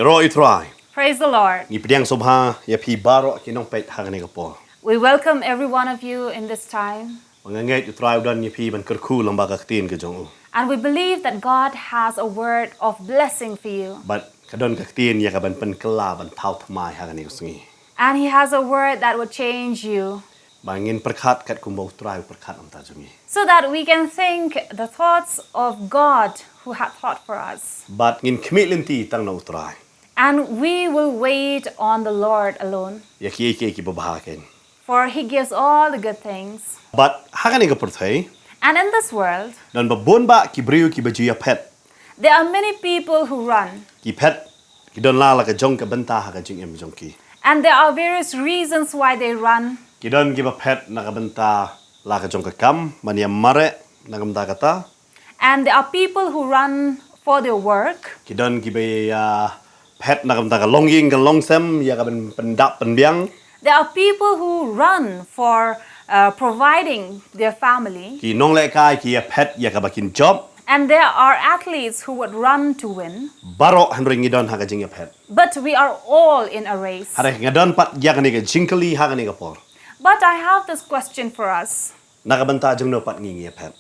Yaro itrai. Praise the Lord. Ni pediang sobha ya pi baro kinong pet hagani kapo. We welcome every one of you in this time. Manganget itrai udan ni pi ban kerku lambaga tin ke jong. And we believe that God has a word of blessing for you. But kadon kaktin ya kaban pen kela ban tau tmai hagani kusungi. And He has a word that will change you Bangin perkat kat kumbo trai perkat am ta jungi. so that we can think the thoughts of God who had thought for us. But ngin kmit linti tang na utrai. And we will wait on the Lord alone, Ya ki babahaken. for He gives all the good things. But hagani ka perthai And in this world, dan babon ba ki briu ki baju ya pet. there are many people who run. Ki pet ki don la ka jong ka benta ha ka jing em jong ki. And there are various reasons why they run. Ki don ki ba pet na ka benta la ka jong ka kam mania mare na ka benta kata. And there are people who run for their work. Ki don ki ba pet na ka benta ka longying ka longsem ya ka ben pendap penbiang. There are people who run for providing their family. Ki nong le kai ki ya pet ya ka bakin job. And there are athletes who would run to win. Baro handring idon ha ka jing ya pet. But we are all in a race. Hare ngadon pat ya ka ni ka jingkali ha ka ni ka por. But I have this question for us. Na ka benta jong no pat ngi ya pet.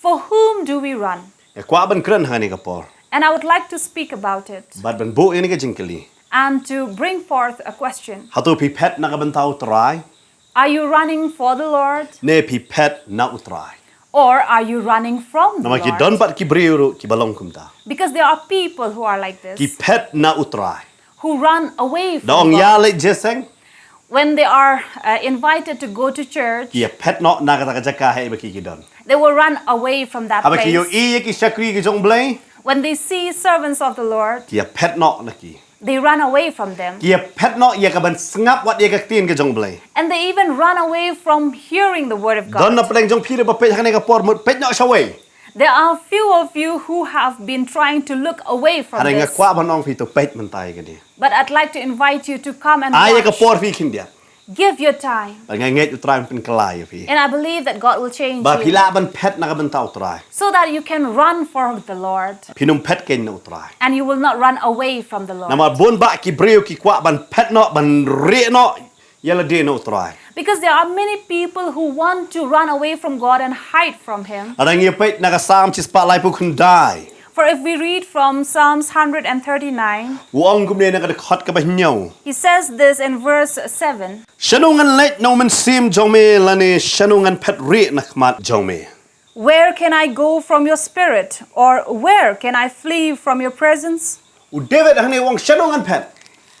For whom do we run? Ya kwa ban kren ha ni ka por. And I would like to speak about it But ban bu ini ka jingkali. and to bring forth a question. Hatu pi pet na ka benta utrai. Are you running for the Lord? Ne pi pet na utrai. Or are you running from the Nama ki don Lord? pat ki briu ki balong kumta. Because there are people who are like Ki this, pet na utrai. who run away from Dong God. ya le jeseng When they are invited to go to church, ki pet no na ka jaka he ba ki don. they will run away from that Aba ki yo place. i ki shakri ki jong blai. When they see servants of the Lord, Ki pet no na ki. they run away from them. Ki pet no ya ka ban sngap wat ya ka tin ki jong blai. And they even run away from hearing the word of Don na God. peleng jong pi ba pet ha ni ka por mut pet no shaway. There are few of you who have been trying to look away from Hare nga this. kwa ban ong pi to pet man tai ka ni. But I'd like to invite you to come and Ay ka watch. por fi kin dia. Give your time. Ba nga nget utrai pen kelai fi. And I believe that God will change Ba you pila ban pet na ka ban ta utrai. so that you can run for the Lord Pinum pet ken na utrai. and you will not run away from the Lord. Nama bon ba ki briu ki kwa ban pet no ban re no yala de no try. Because there are many people who want to run away from God and hide from Him. Adang ye pet naga sam chis pa lai pu kun dai. For if we read from Psalms 139, Wong kum ne naga khot ka ba nyau. he says this in verse 7. Shanungan let no man sim jome lane shanungan pet re nakmat jome. Where can I go from your spirit? Or where can I flee from your presence? U David hane wong shanungan pet.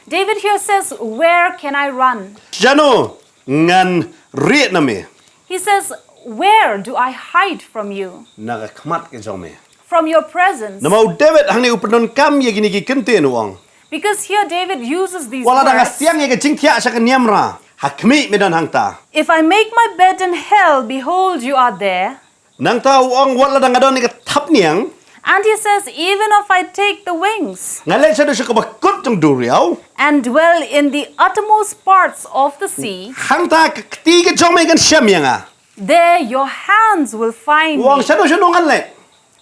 David here says, where can I run? Shanu ngan re na me. He says, where do I hide from you? Naga khmat ke jome. From your presence. Nama u David hane upadon kam ye gini ki kente no wong. Because here David uses these Wala danga words. siang ye ke jingtia sa kanyamra. Hakmi medan hangta. If I make my bed in hell, behold, you are there. Nang ta wong wala danga don ni ka thap niang. And he says, even if I take the wings Ngalek sa do sa kabakot jong duriaw. and dwell in the uttermost parts of the sea, Hangta ketiga jome kan syam yang ah. there your hands will find Wong me. syanu ngan lek.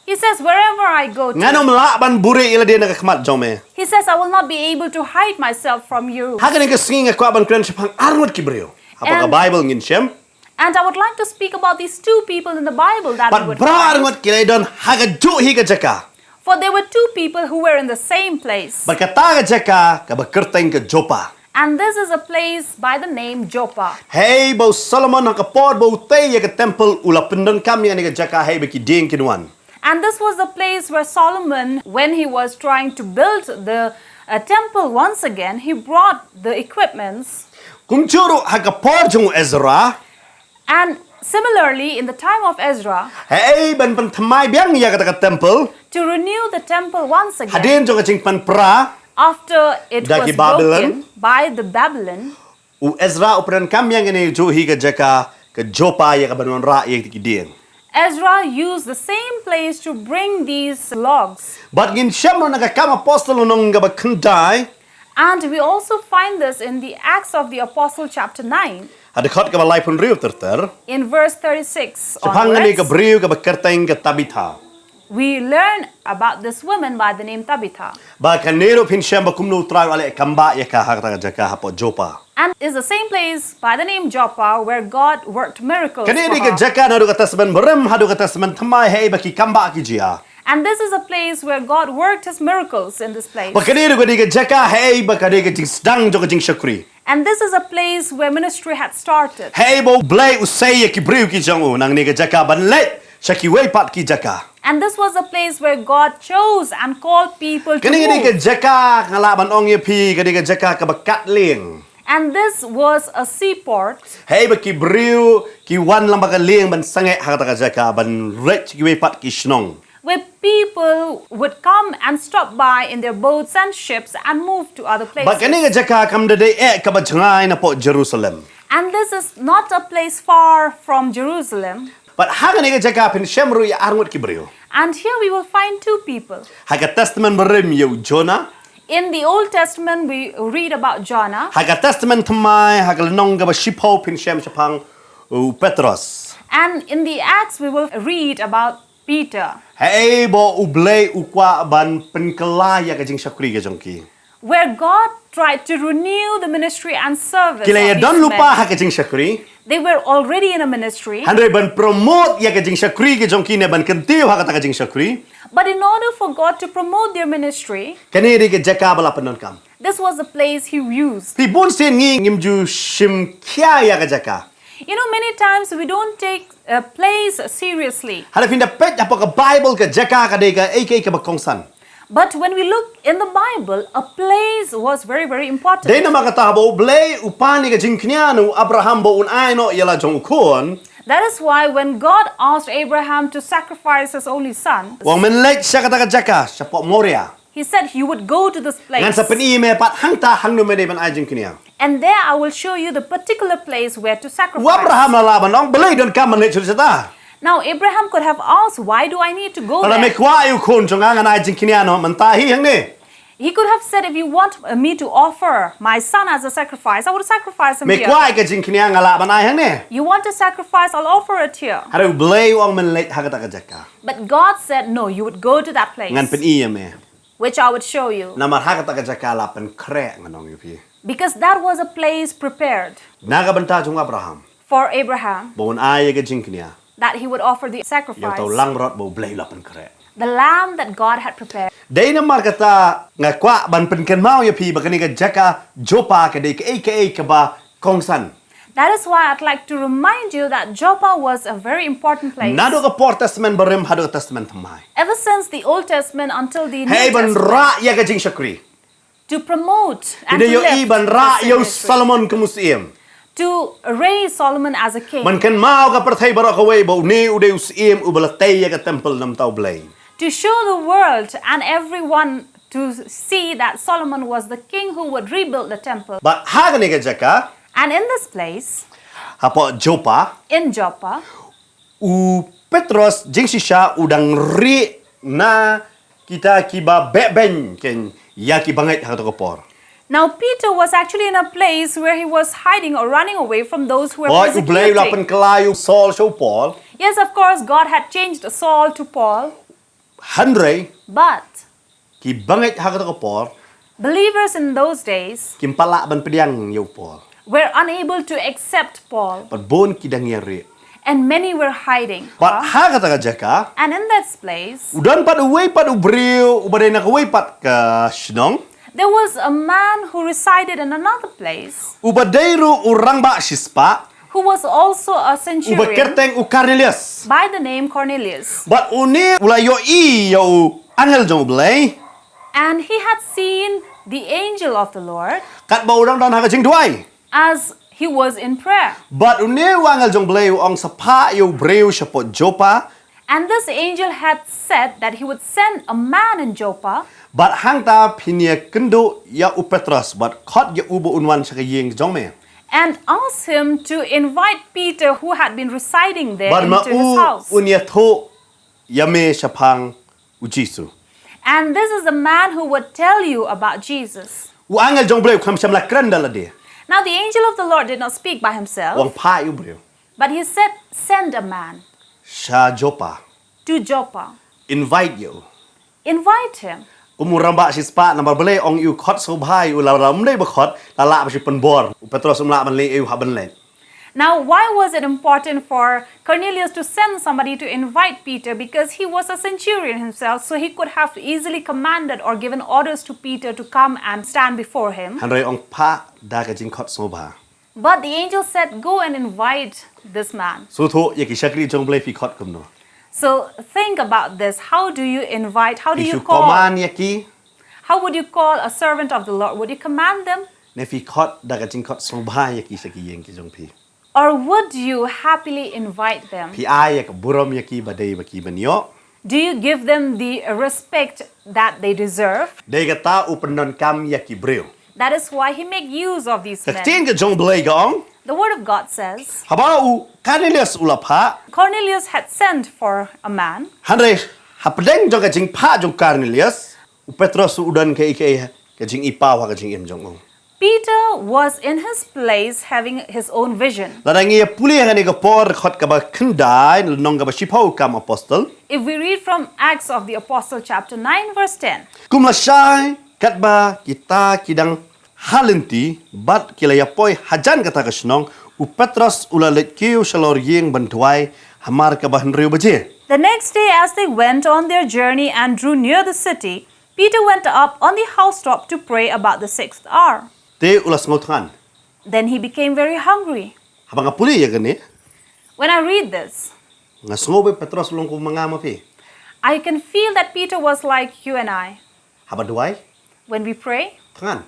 He says, wherever I go Ngano to, melaban bure ila dia nakakmat jome. he says, I will not be able to hide myself from you. Hagan ka singa ko aban kren sepang arngot kibreo. Apa ka And- Bible ngin syam? And I would like to speak about these two people in the Bible that we Pat would bra find. arngot kilay don haga ju hi ka jaka. For there were two people who were in the same place. Berkata ka jaka ka bakerteng ka Jopa. And this is a place by the name Joppa. Hey bau Solomon ka por bau te ya ka temple ula pendon kami ani ka jaka hey beki ding kinwan. And this was the place where Solomon, when he was trying to build the temple once again, he brought the equipments. Kum churu haga por jung Ezra. And similarly, in the time of Ezra, Hey ban pan thamai biang ya ka temple. to renew the temple once again, Hadin jong ka jing pan pra. after it Daki was Babylon. broken by the Babylon, U Ezra uperan kam yang ini juhi ke jaka ke Jopa ya ka banon ra ya ki ding. Ezra used the same place to bring these logs. But ngin syam no naga kam apostle nong ga bakandai. And we also find this in the Acts of the Apostle chapter 9, Ada khot ka balai pun riu terter. in verse 36 Sepang ni ka onwards. briu ka bakerteng ka Tabitha. we learn about this woman by the name Tabitha. Ba kanero pinsyam ba kumno trayo ale kamba ya ka hakata jaka hapo Jopa. And is the same place by the name Joppa where God worked miracles Kaneri for ka her. jaka na do katasban berem hadu katasban thamai hei ba ki kamba ki jia. And this is a place where God worked his miracles in this place. Ba kanero ka diga jaka hei ba ka diga jing sedang jo ka jing syakri. And this is a place where ministry had started. Hei bo blai usai ya ki briu ki jong nang ni ka jaka ban let shaki wei pat ki jaka. And this was a place where God chose and called people to Kaneri ka move. jaka ngala ban ong ye pi ka diga jaka ka bakat ling. And this was a seaport Hei ba ki briu ki wan lam ba ka ling ban sange hakata ka jaka ban rech ki wei pat ki shnong. where people would come and stop by in their boats and ships and move to other Ba places. kani ka jaka kam de ka ba jangai na po Jerusalem. And this is not a place far from Jerusalem. But haga ni ka jaka pin shemru ya arngot ki briu. And here we will find two people. Haga testament berem yo Jonah. In the Old Testament, we read about Jonah. Haga testament thamai haga nong ka ba shipo pin shem shapang Petros. And in the Acts, we will read about Peter, Hei bo ublei ukwa ban penkela ya ka jing syakri ka jongki. where God tried to renew the ministry and service Kila ya of don these lupa men. ha ka jing syakri. They were already in a ministry. Handai ban promote ya ka jing syakri ka jongki ne ban kentiu ha ka ta ka jing syakri. But in order for God to promote their ministry, Kani ri ka jaka bala penon kam. this was the place He used. Pi bon sen ngi ngimju shim kya ya ka jaka. You know, many times we don't take a place seriously. Hada finda pet apa ka Bible ka jaka ka de ka AK ka ba kongsan. But when we look in the Bible, a place was very, very important. Dei na makata bo blei upani ka jing knyanu Abraham bo un ai no yala jong kon. That is why when God asked Abraham to sacrifice his only son, Wang men lek sya kata ka jaka sya po Moria. he said he would go to this Ngan place. sa peni me pat hang ta hang no me de ban ai jing knya. And there I will show you the particular place where to Wa sacrifice. Abraham la laban ong blei don kam man le churita. Now Abraham could have asked, why do I need to go Ala me there? kwa yu kon jong ngan ai jing knya no man ta hi hang ne. He could have said, if you want me to offer my son as a sacrifice, I would sacrifice him Me here. kwa ka jing knya ngala ban ai hang ne. You want a sacrifice, I'll offer it here. Hada blei wang men lek ha kata ka jaka. But God said, no, you would go to that place, Ngan peni me. which I would show you. Namar ha kata ka jaka la pen kre nganong yu pi. Because that was a place prepared Naga banta jong Abraham. for Abraham, Bon ai ka jing knya. that he would offer the Yang sacrifice, tau lang rot bo blei la pen kre. the lamb that God had prepared. Dei na mar kata nga kwa ban pen ken mau ya pi ba kani ka jaka Jopa ka dei ka aka ka ba kongsan. That is why I'd like to remind you that Joppa was a very important place. Nado ka Port Testament berem hado ka Testament thamai. Ever since the Old Testament until the New Hey ban Testament, ra ya ka jing syakri. to promote and Ide to yo i lift ban ra this yo ministry, Solomon ka musiem. to raise Solomon as a king, Man ken mau ka perthai bara ka wei bo ne ude usiem ubalatay ya ka temple nam tau blei. to show the world and everyone to see that Solomon was the king who would rebuild the temple. Ba ha ka ni ka jaka And in this place, hapo Jopa in Joppa, u Petros jing sisha udang ri na kita kiba beben ken ya ki bangai ha to por. now Peter was actually in a place where he was hiding or running away from those who were Oi u blei la pen persecuting. kelayu Saul show Paul Yes, of course, God had changed Saul to Paul, handre but ki bangai ha to por believers in those days kim pala ban pediang yo Paul. were unable to accept Paul, But bon ki dang ya ri. and many were hiding. But ha ka ta ka jaka And in that place, udan pat uwei pat ubriu ubade na uwei pat ka shnong there was a man who resided in another place ubadeiru urang ba shispa who was also a centurion ubakerteng u Cornelius. by the name Cornelius. But uni ula yo I yo angel jong blei And he had seen the angel of the Lord kat ba urang dan ha ka jing duai. as he was in prayer. But uni angel jong blei ong sapa yo breu shapo Jopa. And this angel had said that he would send a man in Joppa But hang ta pinia kendo ya u Petros but khot ya ubo unwan sa yeng jong me. and asked him to invite Peter, who had been residing there, But ma into his u house. unia tho ya me shapang u Jisu. And this is the man who would tell you about Jesus. U angel jong bleu kham sham la krenda la de. Now the angel of the Lord did not speak by himself, Wang pa yu breu. but he said, send a man Sha Jopa. to Joppa. invite you Invite him. Umuramba si spa number bele ong you khot so bhai u la mle ba khot la la ba si pen bor Petros umla ban le eu ha ban le Now, why was it important for Cornelius to send somebody to invite Peter? Because he was a centurion himself, so he could have easily commanded or given orders to Peter to come and stand before him. han rei ong pha da ka jing khot so ba But the angel said, go and invite this man. so tho ye ki shakri jong ble fi khot kum no So think about this. How do you invite? How do if you you call? command ye ki How would you call a servant of the Lord? Would you command them? ne fi khot da ka jing khot so ba ye ki saki yeng ki jong pi Or would you happily invite them? pi ai ye ka burom ye ki ba dei ba ki ban yo Do you give them the respect that they deserve? dei ka ta u penon kam ye ki breu That is why he made use of these ka men. tin ka jong ble ga ong The word of God says, haba u Cornelius u la pha Cornelius had sent for a man, han rei ha pedeng jong ka jing pha jong Cornelius u Petros u dan ke ka jing i pa wa ka jing em jong ong Peter was in his place having his own vision. la dang ye puli ha ni ka por khot ka ba khandai nong ka ba shipau kam apostle If we read from Acts of the Apostle chapter 9 verse 10, kum la shai kat ba kita kidang halenti bat kilaya poi hajan kata ka snong u Petros ula let kiu shalor yeng bantuai hamar ka ba henriu baje the next day as they went on their journey and drew near the city, Peter went up on the housetop to pray about the 6th hour. te ulas ngotan Then he became very hungry. habang puli ya gani When I read this, nga sngobe Petros ulong ko mga mapi I can feel that Peter was like you and I. haba duai When we pray, tangan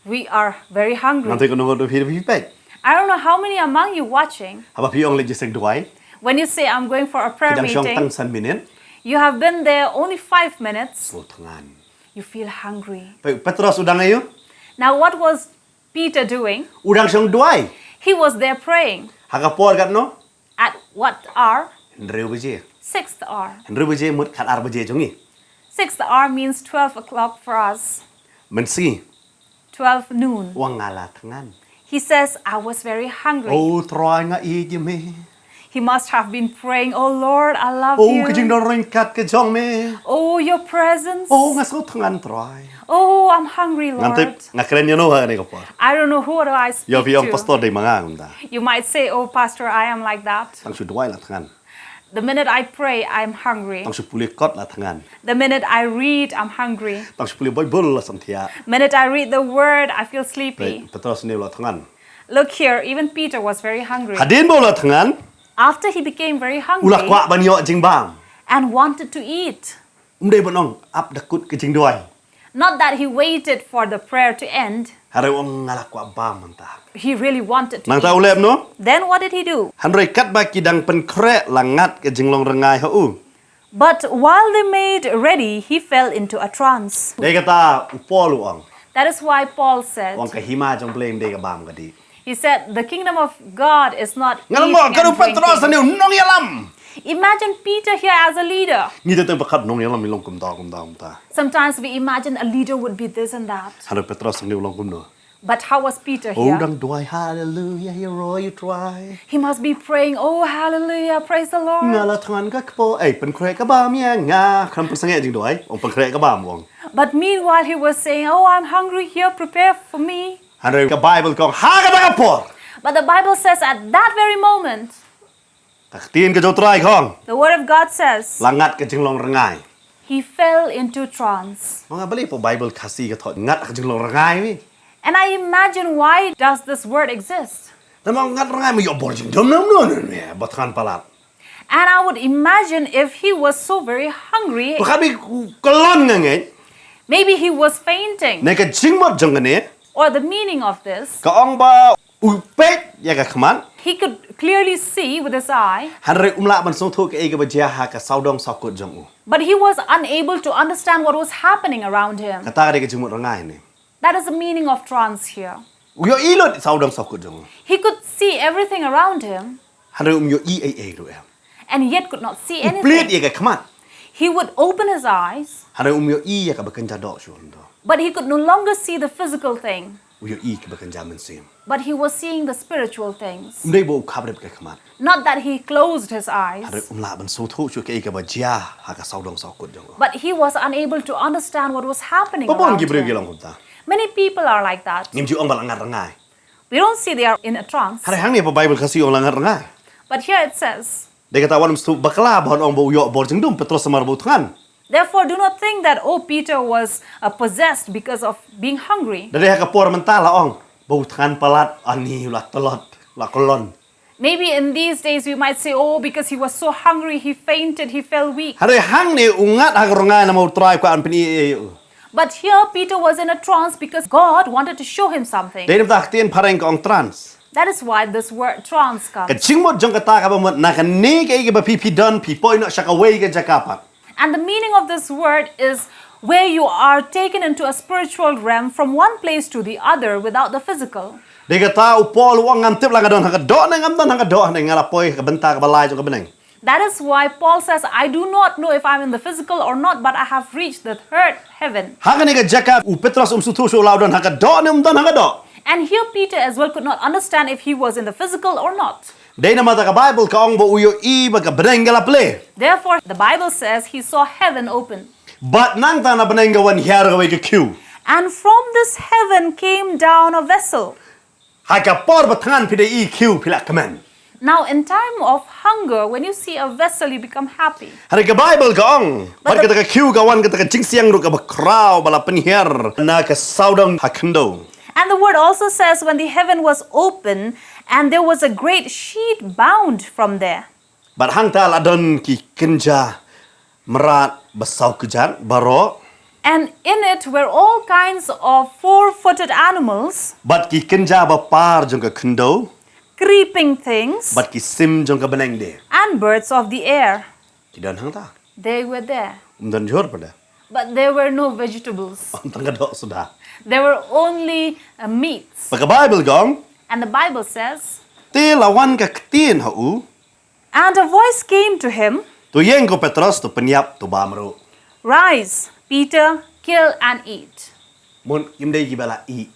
we are very hungry. nanti ko nungod pi pek I don't know how many among you watching, haba pi ong legisek duai when you say, I'm going for a prayer kidang syong tang meeting, san minen you have been there only 5 minutes, so tangan you feel hungry. pe Petros udang ayo Now, what was Peter doing? udang syong duai He was there praying. haga por kat no At what hour? henriu baje 6th hour. henriu baje mut khat ar baje jongi 6th hour means 12 o'clock for us, mensi 12 noon. wang ngala tangan He says, I was very hungry. oh troy nga i je me He must have been praying, oh Lord, I love oh ka jing you. don roin kat ka jong me Oh, your presence. oh nga so tangan troy Oh, I'm hungry, ngante Lord. nga kren yo no ha ni ko por I don't know who do I yo speak pi ong to. pastor de mga ngunda You might say, oh, Pastor, I am like that. tang su duai la tangan The minute I pray, I'm hungry. tang su puli kot la tangan The minute I read, I'm hungry. tang su puli bible la samthia Minute I read the word, I feel pe sleepy. Petros ne la tangan Look here, even Peter was very hungry. hadin bo la tangan After he became very ula hungry kwa ban yo jing bang and wanted to eat, umde bonong ap da kut ka jing duai not that he waited for the prayer to end, hare ong ngala kwa ba manta he really wanted to nang ta eat. ulem no Then what did he do? han roi kat ba kidang pen kre langat ka jing long rengai ha u But while they made ready, he fell into a trance. de kata upolu ong That is why Paul said, ong ka hima jong blame de ka bam ka di he said, the kingdom of God is not ngalang eating mo and kanu Petros drinking. ani nong yalam Imagine Peter here as a leader. ni te pakat nong yalam milong kum ta Sometimes we imagine a leader would be this and that. han Petros ni ulong kum no But how was Peter oh here? dang duai hallelujah you roy you try He must be praying, oh, hallelujah, praise the Lord. ngala tangan ka po ai pen kre ka ba mi nga kham pen sange jing duai ong pen kre ka ba mong But meanwhile, he was saying, oh, I'm hungry here, prepare for me. han roi ka bible kong ha ka ta ka por But the Bible says at that very moment, tak tin ka jo try kong the Word of God says, langat ka jing long rengai he fell into trance. mga bali po bible kasi ka thot ngat ka jing long rengai mi And I imagine, why does this word exist? namang ngat rengai mi yo bor jing dom nom no ne batkan palat And I would imagine if he was so very hungry, Bakabi kolon nga ngay, maybe he was fainting. na ka jingmot jong ne, Or the meaning of this, ka ong ba upet ya ka khaman, he could clearly see with his eye, han re umla ban song thu ka e ka ba ja ha ka saudong sakut jong u. but he was unable to understand what was happening around him. Ka ta ka de ka jingmot rangai ne. That is the meaning of trance here. Yo ilot saudong sakut jong u. He could see everything around him Han re yo e ru em. and yet could not see Plit anything. ya ka khaman. He would open his eyes, Han re yo ya ka ba kan ja do shon do. but he could no longer see the physical thing. uyo i ke bakan jaman sim. but he was seeing the spiritual things. Umdai bo khabre ke khamat. Not that he closed his eyes, Hare umla ban so thu chu ke ba jia ha ka saudong sau kut jong. but he was unable to understand what was happening Babon around ki breu him. gelong kumta. Many people are like that. Nim ju ong balangar ngai. We don't see they are in a trance. Hare hang ni ba Bible kasi ong langar ngai. But here it says, De kata wan mstu bakla bahon ong bo yo bor jeng dum Petrus samar bo than. therefore do not think that, oh, Peter was possessed because of being hungry. Dari ha ka por mentala ong bo than palat ani la telot la kolon. Maybe in these days we might say, oh, because he was so hungry, he fainted, he fell weak. Hare hang ni ungat ha ngai na mo try ko an peni But here Peter was in a trance because God wanted to show him something. Dei dak tien pareng ko ong trans. That is why this word trance Ka comes. chingmot jong kata ka ba mo na ka ni ke ba pi don pi poi no shaka wei ke jakapat. And the meaning of this word is where you are taken into a spiritual realm from one place to the other without the physical. Dei kata upol wang ngam tip la ka don ha ka do na ngam don ha ka do na ngala poi ka benta ka balai jong ka beneng. That is why Paul says, I do not know if I'm in the physical or not, but I have reached the third heaven. Ha ka ni ka jakap u Petrus sutu so law don ha ka do na don ha ka do. And here Peter as well could not understand if he was in the physical or not. Dei na mata ka Bible ka ong bo uyo i ba ka beneng gala ple. Therefore, the Bible says he saw heaven open. But nang ta na beneng ga wan hiar ga wei ka queue. And from this heaven came down a vessel. Ha ka por ba than pi dei i queue pi la kamen. Now, in time of hunger, when you see a vessel, you become happy. Hari ka Bible ka ong. Par ka ta ka queue ka wan ka ta ka jingsiang ru ka ba kraw bala penhiar na ka saudang ha kendo. And the word also says when the heaven was open and there was a great sheet bound from there. But hang ta la don ki kenja merat basau kejan baro. And in it were all kinds of four-footed animals, But ki kenja ba par jong ka kendo. creeping things, But ki sim jong ka beneng de. and birds of the air. Ki don hang ta. They were there. Don jor pada. But there were no vegetables. Ang tangga do sudah. There were only meats. Pagka Bible gong. And the Bible says, Te lawan ka ketien hau. and a voice came to him, Tu yeng ko Petrus tu penyap tu bamro. rise, Peter, kill and eat. Mun imdai ki bala i.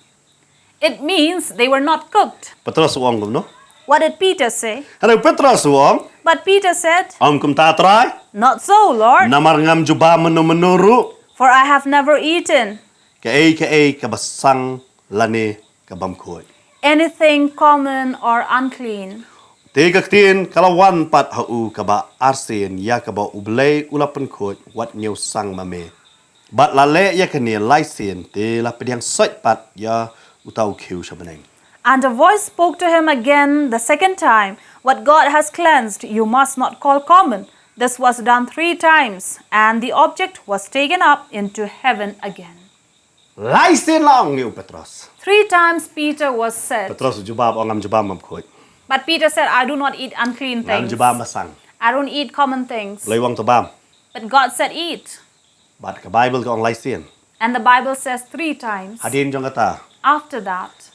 It means they were not cooked. Petrus uang gom no. What did Peter say? Hari Petrus uang. But Peter said, Am kum ta try. not so, Lord, Namar ngam juba menuru. for I have never eaten Ka basang lane ka bamkoi. anything common or unclean. Te ka ketien kalawan pat hau ka ba arsen ya ka ba ublay ulapan kot wat nyau sang mame. Bat lale ya kene laisen te la pediang sait pat ya utau kiu sabeneng. And a voice spoke to him again the second time, what God has cleansed, you must not call common. This was done 3 times, and the object was taken up into heaven again. Laisen lang ni Petrus. 3 times Peter was said. Petrus jubab ngam jubab mamkoi. But Peter said, I do not eat unclean Ngam things. jubab masang. I don't eat common things. Lewang to bam. But God said, eat. Bat ka Bible ka ong laisen. And the Bible says 3 times. Hadin jong kata. After that,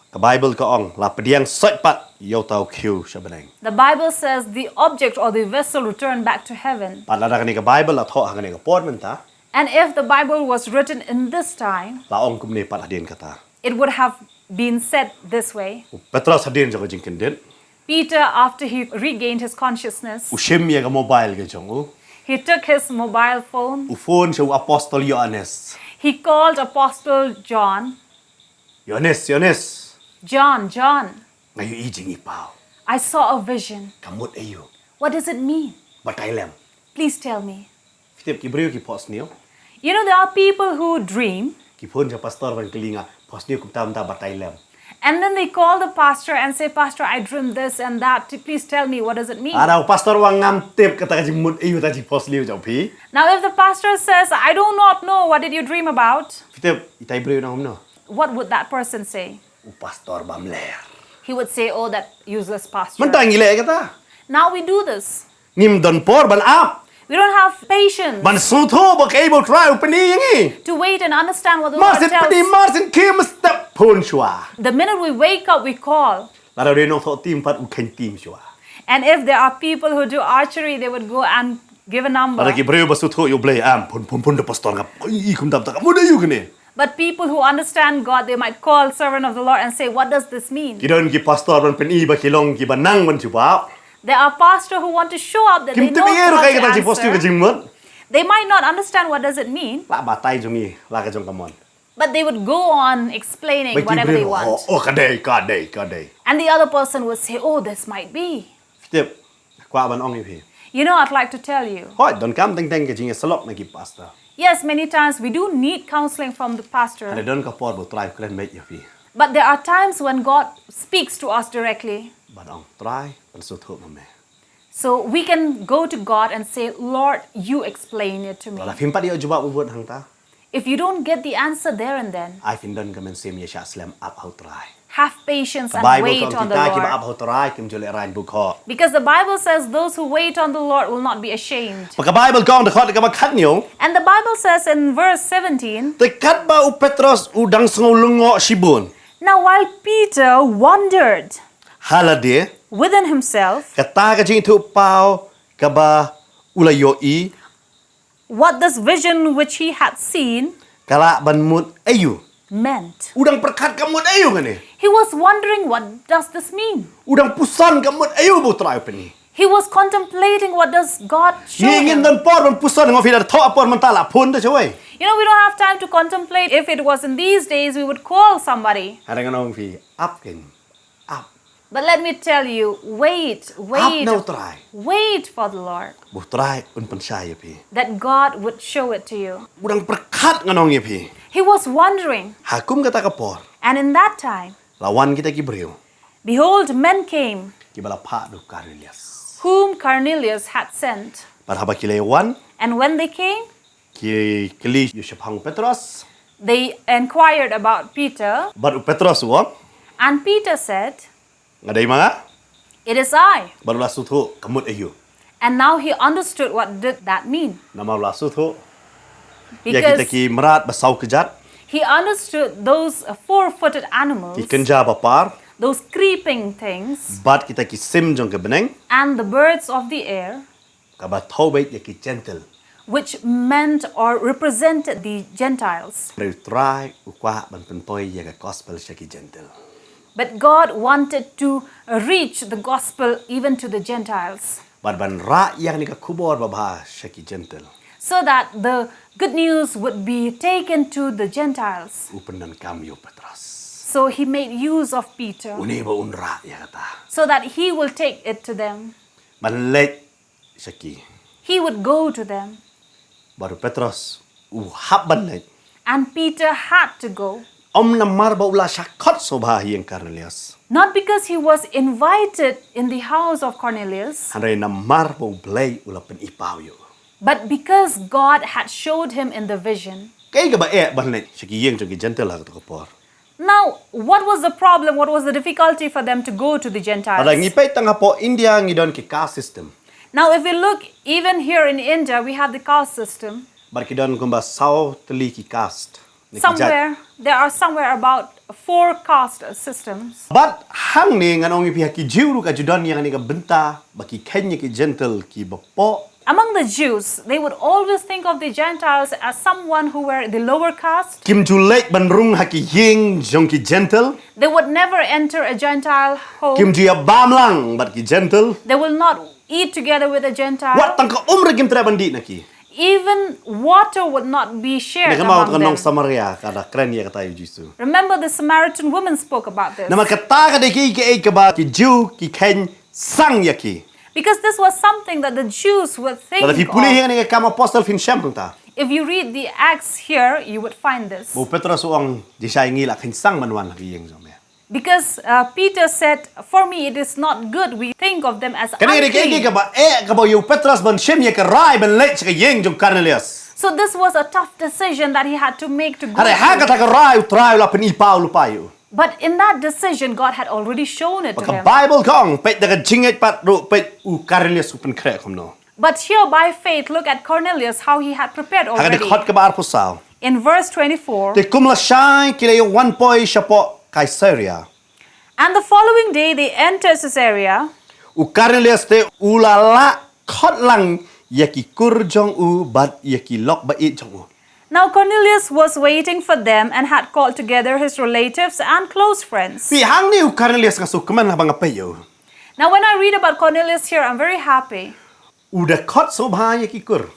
Ka Bible ka ong la pediang sait pat yo tau kiu sabeneng. the Bible says the object or the vessel returned back to heaven. Pat la ka Bible la tho ha ka pod menta. And if the Bible was written in this time, La ong kum ne pat hadin kata. it would have been said this way. Petrus hadin jong jingkin din. Peter, after he regained his consciousness, Ushim ya ka mobile ka jong u. he took his mobile phone. Phone siya apostol Yohanes. He called Apostle John. Yohanes. John, Ngayon ijing ipaw. I saw a vision. Kamot ayo. What does it mean? Batay lem. Please tell me. Fitip kibriyo ki post niyo. You know, there are people who dream Ki phone siya pastor van kelinga. Post niyo kum tam batay lem. and then they call the pastor and say, Pastor, I dreamed this and that. Please tell me, what does it mean? Araw pastor wang ngam tip kata ka mut ayo ta post niyo jong pi. Now, if the pastor says, I do not know, what did you dream about? Fitip itay briyo na humno. What would that person say? U pastor bamler. He would say, oh, that useless pastor. Mentang ile kata. Now we do this. Ngim don por ban up. We don't have patience Ban suto ba able try upani yangi. to wait and understand what the Lord Marsin padi tells. marsin kim step phone shwa. The minute we wake up, we call. Laraw rin no team pat u ken team shwa. And if there are people who do archery, they would go and give a number. Para ki breu ba suto yo blay am pun de pastor ngap. Ai kum tam ta ka muda yu kene. But people who understand God, they might call servant of the Lord and say, what does this mean? Kidon ki pastor ban pen iba kilong ki banang ban chupa. There are pastors who want to show up that they Kim know tibiero how kay kata si to postu ka answer. jingmot. They might not understand what does it mean, La batay jongi la ka jong kamon. but they would go on explaining Bai whatever they tibrero. want. Oh kadai. And the other person would say, oh, this might be. Tip kwa ban ong pi. You know, I'd like to tell you. Hoi don kam teng ka jinga salok na ki pastor. Yes, many times we do need counseling from the Ada pastor. don ka por bo try kren met ya pi. But there are times when God speaks to us directly. Ban ong try ban su thu ma me. So we can go to God and say, Lord, you explain it to me. La phim pa dia juba bu buat hang ta. If you don't get the answer there and then, Ai fin don ka men sem ya sha slam up how try. have patience and Bible wait kong on the kita ki ba up Lord. how try kim jole ran bu kho. Because the Bible says those who wait on the Lord will not be ashamed. Pagka Bible kong de khot ka ba khat nyo. And the Bible says in verse 17, Te kat ba u Petros u dang sngo lungo sibun. now while Peter wondered Halade within himself kata ka jing thu pau ka ba ulayo i what this vision which he had seen kala ban mut ayu. meant. Udang perkat ka mut ayu ngani. He was wondering, what does this mean? Udang pusan ka mut ayu bu try pani. He was contemplating, what does God show Ngin him? dan por ban pusan ngo fi dar tho apor man tala pun ta choi. You know, we don't have time to contemplate. If it was in these days, we would call somebody. Ada nganong fi up ken. Up. But let me tell you, wait, Up no try. wait for the Lord, Bu try un pan saya pi. that God would show it to you. Udang perkat nganong ye pi. He was wondering, Hakum kata ka por. and in that time, Lawan kita ki breu. behold, men came, Ki bala pa du Cornelius. whom Cornelius had sent. Par haba ki lewan And when they came, ki kili Yusuf hang Petros. they inquired about Peter, Baru Petros wo. and Peter said, Ngadai mga. it is I. Baru la suthu kamut ayu. And now he understood what did that mean. Nama la suthu. Ya kita Because ki merat basau kejat. he understood those four-footed animals, Ki kenja bapar. those creeping things, Bat kita ki sim jong ke beneng. and the birds of the air, Kaba thau bait ya ki gentle. which meant or represented the Gentiles. Breu try ukwa ban penpoi ya ka gospel sya ki gentle. But God wanted to reach the gospel even to the Gentiles, Bat ban ra yang ni ka kubor babha sya ki gentle. so that the good news would be taken to the Gentiles. Upenan kam yo Petros. So he made use of Peter, Uni ba unra ya kata. so that he will take it to them. Ban lek sya ki. He would go to them. Baru Petros hab ban lek. And Peter had to go. Om namar ba ula syakot sobha yang Cornelius. Not because he was invited in the house of Cornelius, Handai namar ba blay ula pen ipau yo. but because God had showed him in the vision. Kay ka ba ban lek sya ki yang jong ki gentle ha to kapor. Now, what was the problem? What was the difficulty for them to go to the Ada Gentiles? ngipay tanga po India ngidon ki caste system. Now, if we look even here in India, we have the caste system. Bar kidon kumba sao teli ki caste. Ni ki jat. There are somewhere about 4 caste systems. But hang ni nganong ipi ki jiuru ka judon yang ni ka benta baki Kenya ki gentle ki bapo. Among the Jews, they would always think of the Gentiles as someone who were the lower caste. Kim julek banrung haki ying jong ki gentle. They would never enter a Gentile home. Kim juya bamlang bat ki gentle. They will not eat together with a Gentile. Wat tangka umre kim tra bandi na ki. Even water would not be shared Nakamau among kanong them. Samaria kada kren ya kata Yesu. Remember, the Samaritan woman spoke about this. Nama kata ka de ki e ka ba ki Jew ki Ken sang ya ki. Because this was something that the Jews would think Kada fi puli of. yang ni ka kam apostle fin syam ta. If you read the Acts here, you would find this. Bo Petrus uang di sai ngila kin sang manwan lagi yang jom ya. Because Peter said, for me it is not good. We think of them as Kani ni unclean. ka ba ka ba yu Petrus ban syam ya ka rai ban lech ka yeng jong Cornelius. So this was a tough decision that he had to make to go Hare ha through. kata ka rai utrai la pen ipau lupayo. But in that decision, God had already shown it to Pagka him. Bible kong pet daga jinget pat ro pet u Cornelius upen krek kom no. But here by faith, look at Cornelius, how he had prepared Haka already. de khot ka ba arpusal. In verse 24, Te kumla shai kile yo one poi shapo Caesarea. and the following day they entered Caesarea, U Cornelius te ulala khot lang yaki kur jong u bat yaki lok ba it jong u. Now Cornelius was waiting for them and had called together his relatives and close friends. Pi hang ni Cornelius ngasuh keman habang apa yo. Now when I read about Cornelius here, I'm very happy. Udah kot sobha ya kikur.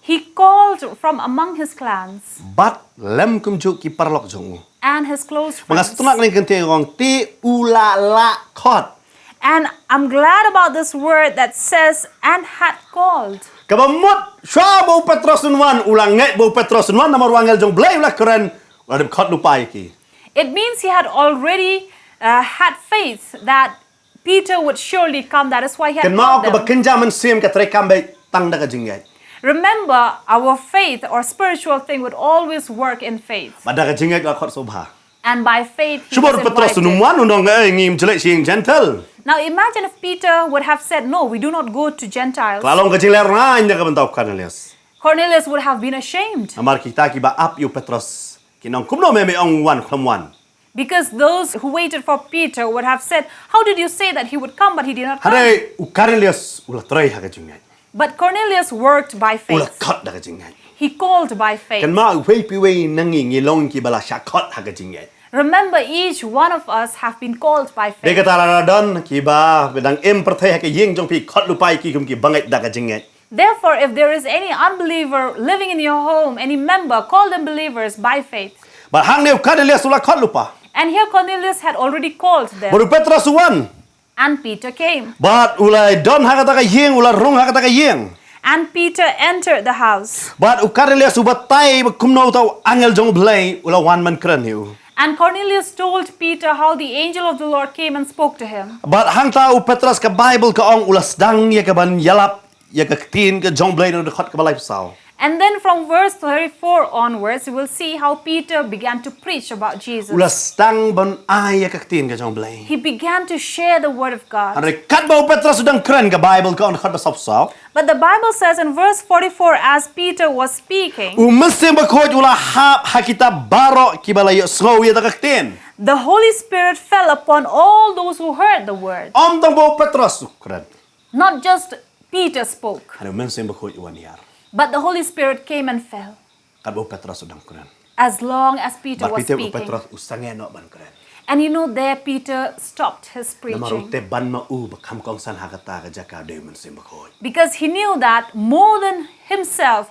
He called from among his clans Bat lem kumjuk ki parlok jong. and his close Mga friends. setunak ni kente ngong ti ula la kot. And I'm glad about this word that says, and had called. Kabamot sya bau Petros unwan ulang ngai bau Petros unwan namar wangel jong blai ulah keren. Ulah kot lupa ki. It means he had already had faith that Peter would surely come. That is why he had Ken mau called ka them. bakenjaman sim ka trekam bai tang da ka jingai. Remember, our faith or spiritual thing would always work in faith. Pada ka jingai ka kot sobha. And by faith, he Subor was Petros invited. unwan undong ngim jelek sing gentle. Now imagine if Peter would have said, no, we do not go to Gentiles. Kalau ka jingler na nya ka bentau Cornelius. Cornelius would have been ashamed Amar kita ki ba ap yu Petros. Kinong kumno me ong wan klamwan. because those who waited for Peter would have said, how did you say that he would come but he did not come? Hare Cornelius ulah try ha ka jingai. But Cornelius worked by Ulah faith. kot da ka jingai. He called by faith. Kan ma wei pi wei nangi ngilong ki bala syakot ha ka jingai. Remember, each one of us have been called by Dia faith. kata radon ki ba bedang perthai ha ka ying jong pi kot lupai ki kum ki bangai da ka jingai. Therefore, if there is any unbeliever living in your home, any member, call them believers by faith. But hang ne Cornelius ulah kot lupa. And here Cornelius had already called them. Baru Petrus uwan. And Peter came. But ulai don ha kata ka ying ulah rung ha kata ka ying. And Peter entered the house. But Cornelius ubatai kumno tau angel jong blai ulah wan man keren hiu. And Cornelius told Peter how the angel of the Lord came and spoke to him. But hang tau Petrus ka Bible ka ong ulas dang ya ka ban yalap ya ka tin ka jong blai no dekat ka balai pasal. And then from verse 34 onwards, you will see how Peter began to preach about Jesus. Ulas dang ban ay ya ka tin ka jong blai. He began to share the word of God. Andre kat bau Petrus udang keren ka Bible ka ong dekat pasal pasal. But the Bible says in verse 44, as Peter was speaking, Umasim ba khoj ulah hap ha kita baro ki balai sngow ya ka tin. the Holy Spirit fell upon all those who heard the word. Om tang bau Petrus keren. Not just Peter spoke, Ano umasim ba khoj uwan yar. but the Holy Spirit came and fell. Kat bau Petrus udang keren. As long as Peter But was Peter speaking. Petrus usange no ban keren. And you know, there Peter stopped his Namarong preaching. te ban ma u ba kam kong san hakata ka jaka de umasim ba khoj. Because he knew that more than himself,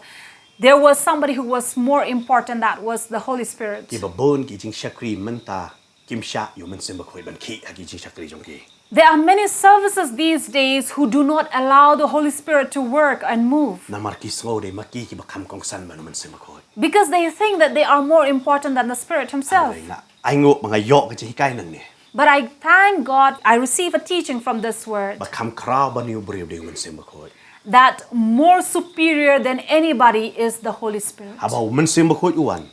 there was somebody who was more important, that was the Holy Spirit. Ki babon ki jing shakri menta kim sha yu umasim ba khoj ban ki ha ki jing shakri jong ki. There are many services these days who do not allow the Holy Spirit to work and move Namar ki sngow de maki ki ba kam kong san ban umasim ba khoj. because they think that they are more important than the Spirit Himself. Ay nga ay ngo mga yok ka hikay nang ni. But I thank God I receive a teaching from this word Ba kam kraw ban yu briw de umasim ba khoj. that more superior than anybody is the Holy Spirit. Habaw umasim ba khoj uwan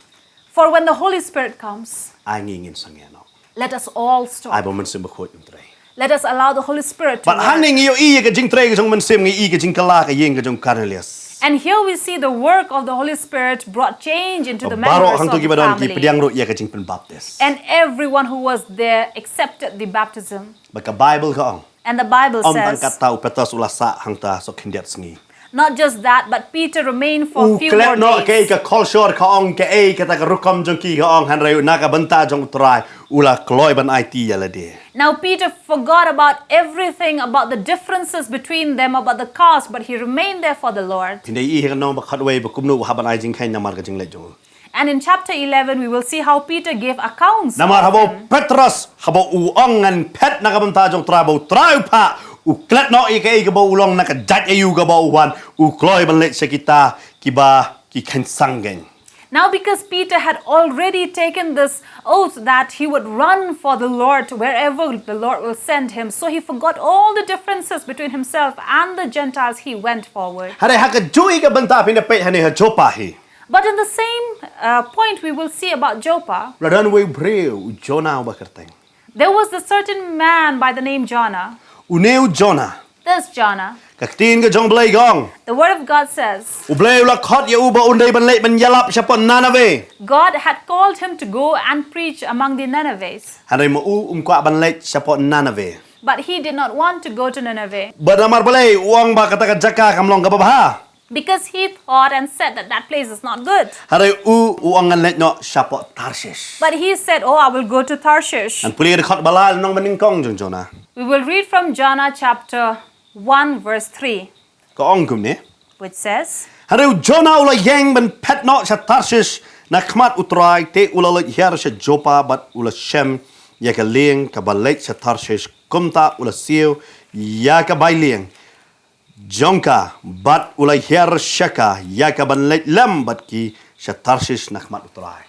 For when the Holy Spirit comes, ay ngingin sangeno. let us all Ay stop. ba umasim ba khoj untray. Let us allow the Holy Spirit to But work. haning iyo iya ka jing tray ka jong umasim ngi iya ka jing kala ka ying ka jong Cornelius. And here we see the work of the Holy Spirit brought change into the Baro members hang of to the gibadon ki family. pediang ro iya ka jing pen baptist. And everyone who was there accepted the baptism. Baka Bible ka ong. And the Bible Om tang says, katau Petrus ulasa hang ta sok hindiat sengi. not just that, but Peter remained for a few more Klet no kay days. ka culture ka ong ka ay kata ka rukom jong ki ka ong han rayo na ka banta jong try ula kloy ban IT yala de. Now Peter forgot about everything, about the differences between them, about the caste, but he remained there for the Lord. Hindi i ka no ba khatway ba kumno haban ay jing kay namar ka jing le jong. And in chapter 11, we will see how Peter gave accounts Namar of habo him. Petrus habo uong ngan pet na ka banta jong try bo try pa uklet no i ka ba ulong na ka jat ayu ka ba uwan u kloy ban le sa kita kiba ki kan sangen. Now, because Peter had already taken this oath that he would run for the Lord to wherever the Lord will send him, so he forgot all the differences between himself and the Gentiles. He went forward. Hare ha ka jui ka banta pinapay hani ha jopa hi. But in the same point, we will see about Joppa. Radan we breu Jonah ba kerteng. There was a certain man by the name Jonah. Uneu Jonah. This Jonah. Kaktin ka jong blay gong. The word of God says Ublay ula khot ya uba unday ban late ban yalap siya po Nanave. God had called him to go and preach among the Ninevites. Hanay mo kwa ban late siya po Nanave. But he did not want to go to Nineveh. Badamar balay uang ba kata ka jaka kamlong ka babaha. because he thought and said that that place is not good. Hari u angan let no shapo Tarshish. But he said, oh, I will go to Tarshish. An puli de khot balal nong maning kong jong Jonah. We will read from Jonah chapter 1 verse 3, Ko ong kum ne. which says, Hari Jonah ula yang ben pet no sha Tarshish na khmat utrai te ula le hier sha Jopa bat ula Shem ya ka leng ka balek sha Tarshish kumta ula siu ya ka bai leng. Jonka bat ula hier shaka ya ka ban lek lam bat ki sha Tarshish na khmat utrai.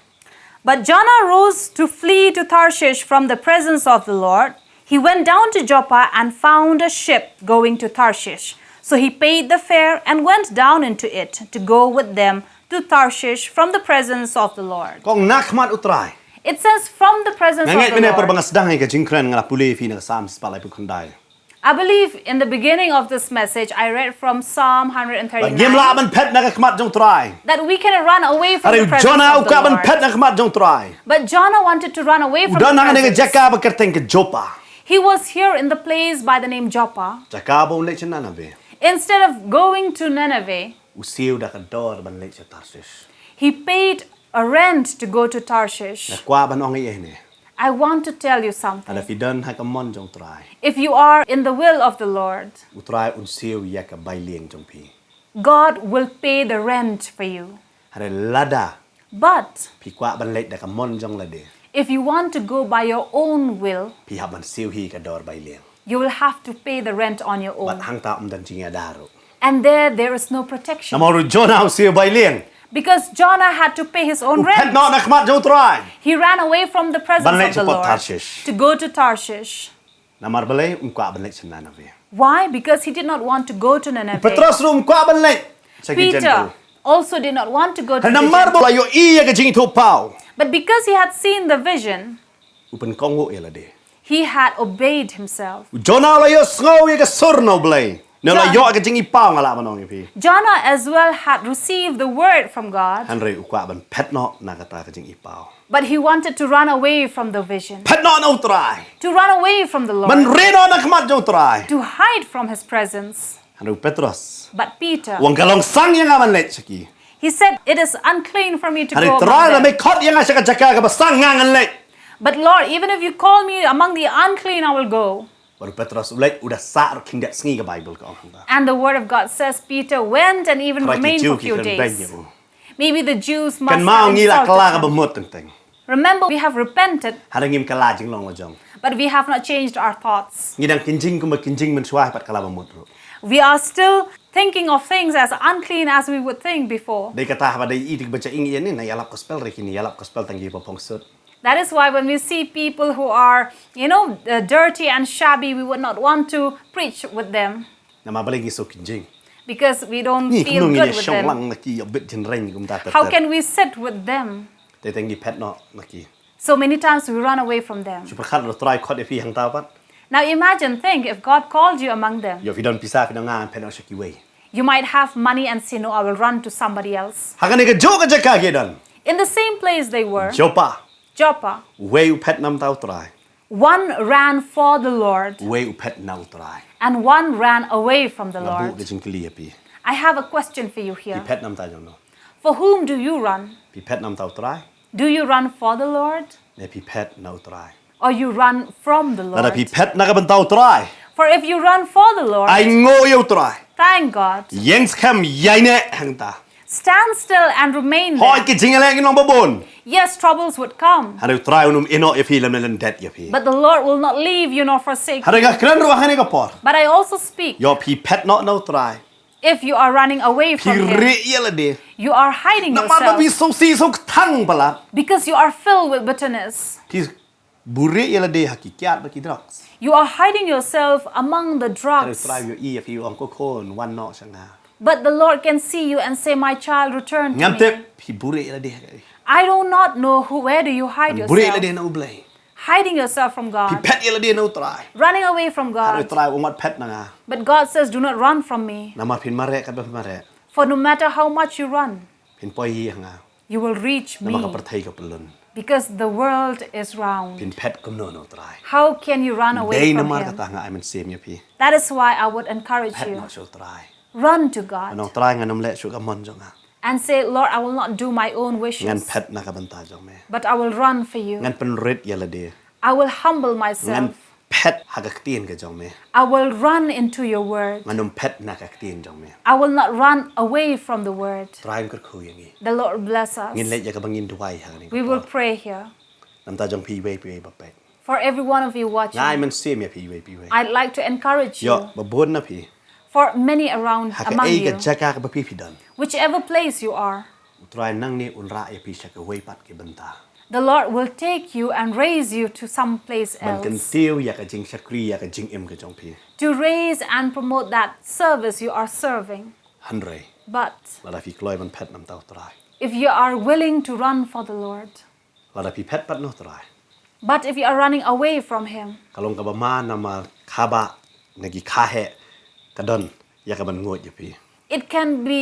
But Jonah rose to flee to Tarshish from the presence of the Lord. He went down to Joppa and found a ship going to Tarshish. So he paid the fare and went down into it to go with them to Tarshish from the presence of the Lord. Kong na khmat utrai. It says from the presence of Ngai the mene Lord. perbangas dang ka jingkren ngala puli fi na sam spalai pu khandai. I believe in the beginning of this message, I read from Psalm Ba 139 ngem la ban pet na ka khmat jong trai. that we can run away from Hari the presence Jonah of u ka the ban pet Lord. na khmat jong trai. But Jonah wanted to run away from Udah the nang ne presence. jaka ba kerteng ke Jopa. He was here in the place by the name Joppa. Jaka ba un lek chana na be. Instead of going to Nineveh, Usiu da ka dor ban lek cha Tarshish. he paid a rent to go to Na Tarshish. kwa ban ong ye ne. I want to tell you Ada something. fi dan ha ka mon jong trai. If you are in the will of the Lord, Utrai un siu ya ka bai lieng jong pi. God will pay the rent for you. Hari lada But pi kwa ban lek da ka mon jong la de. if you want to go by your own will, Pi ha ban siu hi ka dor bai lieng. you will have to pay the rent on your Bat own. hang ta dan jinga daru. And there is no protection. Namoru Jonah usiu bai lieng. Because Jonah had to pay his own Pet rent. no na khmat jong trai. He ran away from the presence Ban lek of the support Lord Tarshish. to go to Tarshish. Namar balai un kwa ban lek chana na be. Why? Because he did not want to go to Nineveh. Petros rum kwa ban lek. Sagi Peter gentle. also did not want to go to Hari the namar Gentiles. bola yo iya ka jing to pau. But because he had seen the vision, Upen kong wo ela de. he had obeyed himself. Jonah la yo sngow ya ka sur no blay. No la John- yo ka jing i pau ngala manong pi. Jonah as well had received the word from God, Hanre ukwa ban pet no na ka ta ka jing i pau. but he wanted to run away from the vision, Pet no no try. to run away from the Man Lord, re no na khmat jong try. to hide from his presence. Hanre Petros. But Peter, Wang kalong sang yang aman lek saki. he said, it is unclean for me to Hanre go try la among me them. khot yang asa ka jaka ka basang ngangan lek. But Lord, even if you call me among the unclean, I will go. Baru Petros ulai udah sa king dat sngi ka Bible ka ong ta. And the word of God says Peter went and even Try ki remained jiu for a ki few kan bang days. yo. Maybe the Jews must Kan mau have ngi la kala ka insulted him. bemut teng. Remember, we have repented, Hari ngim kala jing long wa jong. but we have not changed our thoughts. Ngidang kinjing kuma kinjing men suai pat kala bemut ro. We are still thinking of things as unclean as we would think before. Dai kata ha dai itik baca ing ian ni na yalap gospel rekini yalap gospel tanggi popong sut. That is why when we see people who are, dirty and shabby, we would not want to preach with them Na mabaling iso kinjing. because we don't Ni feel kunung good ni with syong them. lang naki abit jin reng kum ta ta. How can we sit with them? Dai tanggi pet no naki. So many times we run away from them. Super khat ro try khot e fi hang ta pat. Now imagine, think, if God called you among them, Yo fi don pisa fi ngan pet no shaki way. you might have money and say, no, I will run to somebody else. Hakane ka jo ka jaka ke dan. In the same place they were, Jopa. Joppa, Way u pet nam tau try. one ran for the Lord Way u pet nau try. and one ran away from the Na bu Lord. ke jing kli pi. I have a question for you Pi here. pet nam ta jong no. For whom do you run? Pi pet nam tau try. Do you run for the Lord Ne pi pet nau try. or you run from the Na pi Lord? pet na ka ban tau try. For if you run for the Lord, Ai ngo yo try. thank God. Yengs kham yai ne hang ta. Stand still and remain Hoi there. ki jing le ngi nong babon. Yes, troubles would come, Hanu try unum ino e fi lam len det ye pi. but the Lord will not leave you nor forsake you. Hanu ga kran ro hane ka por. But I also speak, Yo pi pet no no try. if you are running away Pi from re Him, ye le de. you are hiding Na ma ba bi yourself so si so thang pala. because you are filled with bitterness. Pi bure ye le de hakikat ba ki drugs. You are hiding yourself among the Hanu drugs. try yo i e fi ong ko kon wan no sang na. But the Lord can see you and say, my child, return to Ngam te me. pi bure ye le de. I do not know where do you hide Bure ye le yourself. de na ublay. Hiding yourself from Pi God. pet ye le de no try. Running away from Hanu God. try o mat pet na nga. But God says, do not run from me. Na ma pin mare ka ba mare. For no matter how much you run, Pin poi hi nga. you will reach Na ma ka me. perthai ka pelun. Because the world is round. Pin pet kum no no try. How can you run away Dei na from mar Him? kata nga ay man sem ye pi. That is why I would encourage Pet you. no so try. Run to น้อง God ตรายงานนมเละชุกมอนจงอ่ะ and say, Lord, I will not do my own งาน wishes, เพชรนักบันตาจงแม่ but I will run for งาน you. เป็นฤทธิ์ยาละเดีย I will humble งาน myself. เพชรหักตีนกับจงแม่ I will run into your word. งานนมเพชรนักตีนจงแม่ I will not run away from the word. ตรายก็คุยอย่างงี้ The Lord bless เงิน us. เละอยากกับงินด้วยหางนี่ We will pray here. น้ำตาจงพีเวปีบเป็ด For every one of you ง่าย watching, มันเสียมีพีเวปีเว I'd like to encourage ยอ you, บบุญนะพี่ for many around หาก among เอ้กับ you, จักรกับพี่ดัน whichever place you are, ตรายนั่งนี่อุนระไอพี่ชักเวปัดกับบันตา the Lord will take you and raise you to some place มันกัน else เตี้ยวอยากกับจิงชักรีอยากกับจิงกับจงพี่ to raise and promote that service you are serving. ฮันเร But ลาพี่กลอยมันเพชรน้ำตาตราย if you are willing to run for the Lord, ลาพี่เพชรปัดนอตราย but if you are running away from Him, กลงกับมานามาคาบะนกิคาเหกระดนอยากกับมันงวดอยู่พี่ it can be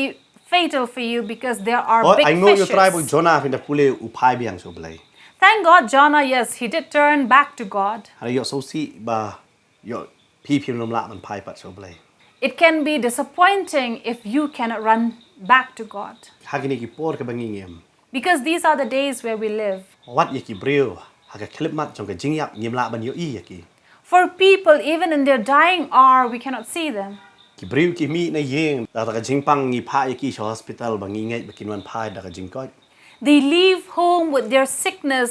fatal for you because there are โอ้ big ไอ้งวดอยู่ตรายบุ fishes. จนาฟินเดพูเลอุพายเบียงสุบเลย Thank God, Jonah, yes, he did turn back to God. อะไรยอโซซีบาโยพี่พิมพ์ลมละมันพายปัดสุบเลย It can be disappointing if you cannot run back to God. หากินกี่ปอดกับบังเงียม Because these are the days where we live. วัดยากี่เบรียวหากคลิปมัดจงกับจิงยับเงียมละบันโยอียากี่ For people, even in their dying hour, we cannot see them. กี่เบรียวกี่มีในเยงแต่กับจิงปังงีพายยากี่ชอสพิทอลบังงีไงบักินวันพายแต่กับจิงก้อย They leave home with their sickness,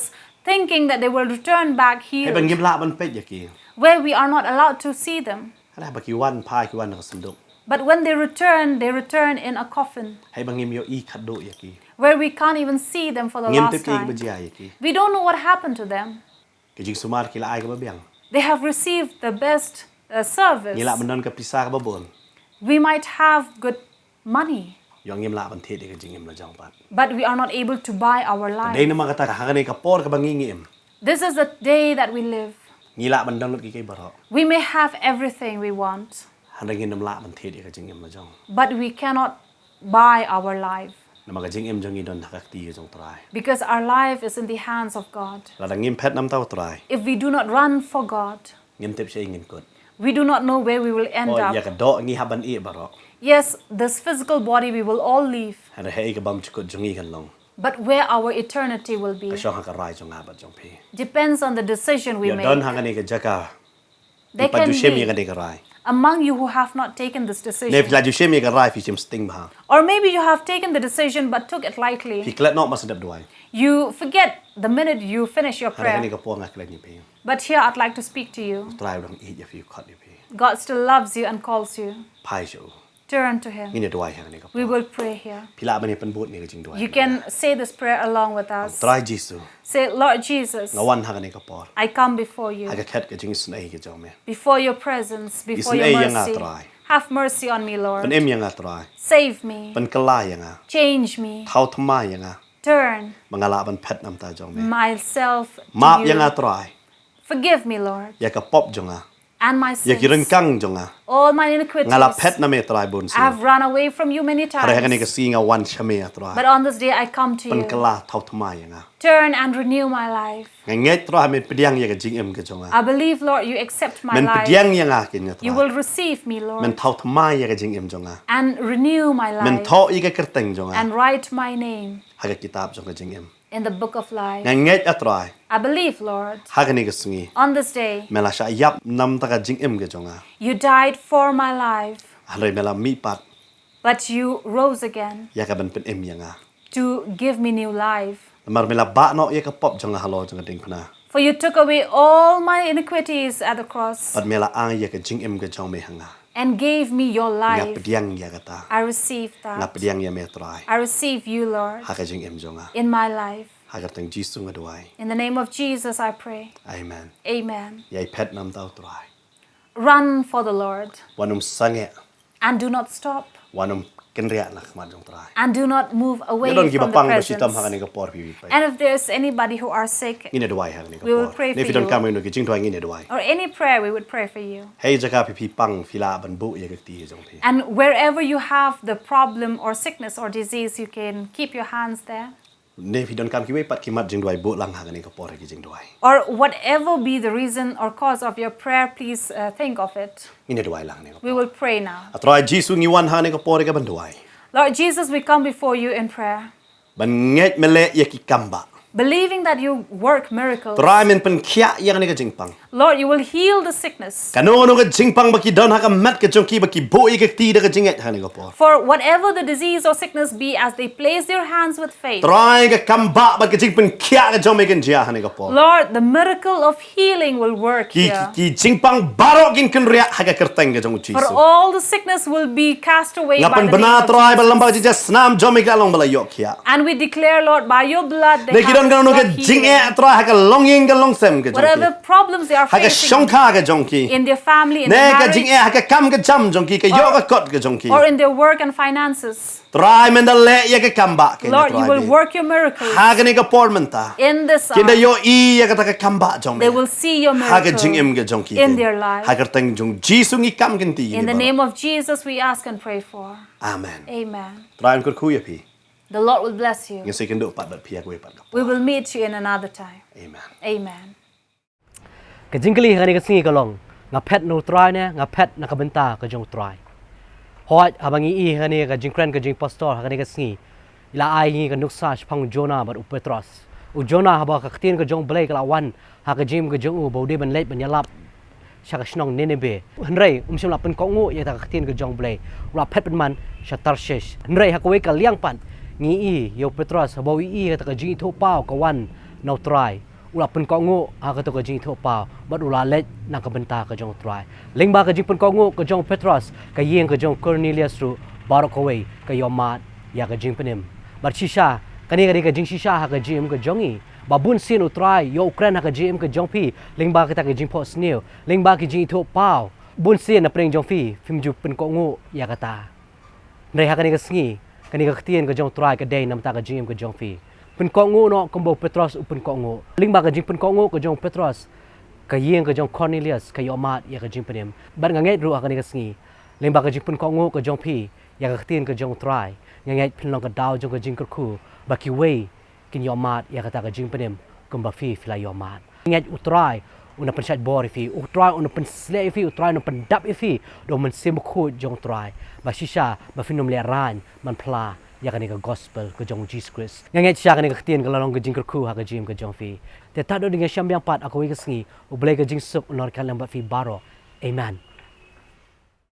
thinking that they will return back ให้บัง healed, เงียมละบันเป็ดยากี่ where we are not allowed to see them. อะไรบักิวันพายกี่วันกับสันดุ But when they return in a coffin, ให้บังเงียมโยอีขัดดุยากี่ where we can't even see them for the เงียม last เต็มที่บั time. ญชียากี่ We don't know what happened to them. กับจิงสุมาร์กิลไอกับเบียง They have received the best เงีย service. ละบันนนกับพิซซ่ากับบุญ We might have good money, ยองเงียมละบันเทศกับจิงเงียมละจังปัด but we are not able to buy our เดน life. มากระตากหากันในกับปอดกับบังเงียม This is the day that we live. งีละบันดนรถกี่บาร์ We may have everything we want, หันเงินน้ำละบันเทศกับจิงเงียมละจัง but we cannot buy our life นำมากับจิงเอ็มจังงีดนทักตีกับจงตราย because our life is in the hands of God. เราดังเงียมเพชรน้ำเต้าตราย If we do not run for God, เงินเต็มใช้เงินกด we do not know where we will พอ end อยาก up. กระโดดงี้ฮับบันเอียบาร์ Yes, this physical body we will all leave, หันให้กับบัมจุกจงีกันลง but where our eternity will กระ be ช่องหักกระไรจงอาบัดจงพี depends on the decision we อย่า make. ดนหักกันในกับจักร There ปัจ can จุเชมีกัน be ในกระไร among you who have not taken this ใน decision. ปัจจุเชมีกระไรฟิชิมสติงบา Or maybe you have taken the decision but took it พี่ lightly. เคล็ดนอกมาสดับด้วย You forget the minute you finish your หันกันใน prayer. กับพวงหักเลยนี่พี่ But here I'd like to speak to you. ตรายดังอีอย่าฟิวขัดอยู่พี่ God still loves you and calls you. พายจู Turn to นี่ Him. เนี่ยด้วยหักกันในกับ We will pray here. พี่ละมันเนี่ยเป็นบุตรนี่ก็จริงด้วย You can say this prayer along with us. ตรายจิสุ Say, Lord Jesus, งวันหักกันในกับปอด I come before หัก you, กับแค่กับจริงสนเอกับเจ้าแม่ before your presence, before Isn't your it yang mercy. atray? Have mercy on me, เป็น Lord. เอ็มยังไงตราย Save me. เป็นกลายยังไง Change me. เท่าทำไมยังไง Turn บังกลาเป็นเพชรน้ำตาเจ้าแม่ myself มาบ to ยังไง you. ตราย Forgive me, Lord, อยากกับป๊อบจงอ่ะ and my อยากกิน sins. กังจงอ่ะ All my งาลาเพช iniquities. รน้ำเมตรายบุญสิ I've run away from you many อะไรกันนี่ก็ times. ซีงาวันชะเมียตราย But on this day I come to เป็นก you. ลาเท่าทำไมยังไง Turn and renew my life. ไงเงี้ยตรายมันเป็นยังอยากกับจริงเอ็มกับจงอ่ะ I believe, Lord, you accept มัน my เป็น life. ยังยังไงกินเนี่ยตรา You ย will receive me, มัน Lord, เท่าทำไมอยากกับจริงเอ็มจงอ่ะ and renew my มัน life เท่าอีกกระติงจงอ่ะ and write my name หากกิตาบจงกับจริงเอ็ม in the book of ไง life. เงี้ยตราย I believe, Lord, หากนี่ก็สิง on this day เมลาชายับนำตะกับจริงเอ็มกับจงอ่ะ you died for my life, อะไรเมลามีปัด but you rose again อยากกับมันเป็นเอ็มยังอ่ะ to give me new life. มารเมลาบ้าเนาะอยากกับป๊อบจงอ่ะฮัลโหลจงกับดิ่งพนา For you took away all my iniquities at the cross ปัดเมลาอ้างอยากกับจริงเอ็มกับจงไม่หังอ่ะ and gave me your งับ life. เดียงอยากกับตา I receive งับ that. เดียงอยากเมตราย I receive you, Lord, หากกับจริงเอ็มจงอ่ะ in my life. หากกับตั้งจีสุงกับด้วย In the name of Jesus, I pray. อาเมน Amen. ยายเพชรนำเต้าตราย Run for the Lord วันนุ่มสังเก and do not stop วันนุ่มกันเรียนักมาจงตราย and do not move away นี่โดนกี่ from ปัง the ก็ชิตามหาก presence. นี่ก็ปอร์พีวีไป And if there's anybody who are sick นี่เนี่ยด้วยหากนี่ก็ We ปอ will ร์ pray นี่ for ฟิดอน you. กามินุกิจริงด้วยนี่เนี่ยด้วย or any prayer, we would pray for you. ให้จักรพี่ปังฟิลาบันบุอยากตีจงพี And wherever you have the problem or sickness or disease, you can keep your hands there. ne fi don kam ki we pat ki mat jing duai bo lang ha ni ka por ki jing duai Or whatever be the reason or cause of your prayer, please think of it. ine duai lang ni We will pray now. atroi jisu ngi wan ha ni ka por ka ban duai Lord Jesus, we come before you in prayer, ban nget mele ye ki kamba believing that you work miracles. trai men pen khia yang ni ka jing pang Lord, you will heal the sickness. kano no ka jing pang ba ki don ha ka mat ka jong ki ba ki bo i ka ti da ka jing et ha ni ka por For whatever the disease or sickness be, as they place their hands with faith, trai ka kamba ba ka jing pen khia ka jong me kan jia ha ni ka por Lord, the miracle of healing will work ki here. ki jing pang baro kin kan ria ha ka kerteng ka jong For jisu all the sickness will be cast away by ngapan the bana name of trai ba Jesus. lamba ji snam jong me ka long bala yok khia And we declare, Lord, by your blood, they ne ki don have ka no ka got jing healing. e trai ha ka long ying ka long sem ka jong Whatever ki problems they are ha ka facing shong kha ka jong ki in their family, in ne their ka jing e marriage, ha ka kam ka jam jong ki ka yo ka kot ka jong ki or in their work and finances, trai men da le ye ka kamba ke Lord, you will work your miracles ha ka ni ka por men ta in this kinda hour. yo i ya ka ta ka kamba jong They me will see your ha ka jing em miracle ka jong ki in their life. ha ka teng jong jisu ngi kam kin ti In the name of Jesus, we ask and pray for. amen Amen. trai kur khu ya pi The Lord will bless you. ngi se ken do pat bat pi ak we pat ka We will meet you in another time. amen Amen. Ka jingkali ngani ka singi kalong nga pet no try ne nga pet na kabenta ka jong try hoi abangi i ngani ka jingkren ka jing pastor ngani ka singi ila ai ngi ka nuksa phang Jonah bar upetros u Jonah haba ka ktin ka jong blai ka wan ha ka jim ka jong u bode ban leit ban yalap sha ka snong Nineveh hnrei shim la pen ko ngu ya ta ka ktin ka jong blai ra pet ban man sha tarshish hnrei ha ka we ka liang pan ngi i yo petros haba wi i ka jing tho pau ka wan no try ula pen ko ngu ha ka to ka jing tho pau bat ula let na ka benta ka jong try ling ba ka jing pen ko ngu ka jong Petros ka yeng ka jong Cornelius ru barok away ka yomat ya ka jing penim bar shisha kani ka jing shisha ha ka jing ka jongi babun sin utrai yo Ukraine ha ka jing ka jong pi ling ba ka ta ka jing po sneu ling ba ka jing tho pau bun sin na preng jong pi phim ju pen ko ngu ya ka ta nei ha kani ka sngi kani ka ktien ka jong try ka day nam ta ka jing ka jong pi pen ko ngu no kombo Petros upen ko ngu ling ba ka jing pen ko ngu ka jong Petros ka yeng ka jong Cornelius ka yomat ya ka jing penim bar nga ngai ru ka ni ka sngi ling ba ka jing pen ko ngu ka jong pi ya ka ktien ka jong try nga ngai pen long ka daw jong ka jing ka khu ba ki wei kin yomat ya ka ta ka jing penim komba fi fila yomat ngai utrai una pen chat bor fi utrai una pen slay fi utrai una pen dap fi do men sim khu jong try ba shisha ba finom le ran man pla ya ka ni ka gospel ka jong Jesus Christ nga ngai cha ka ni ka ktien ka long ka jing ka khu ha ka jing ka jong fi te ta do dinga syam yang pat ako wi ka sngi u blai ka jing suk unor ka lam ba fi baro amen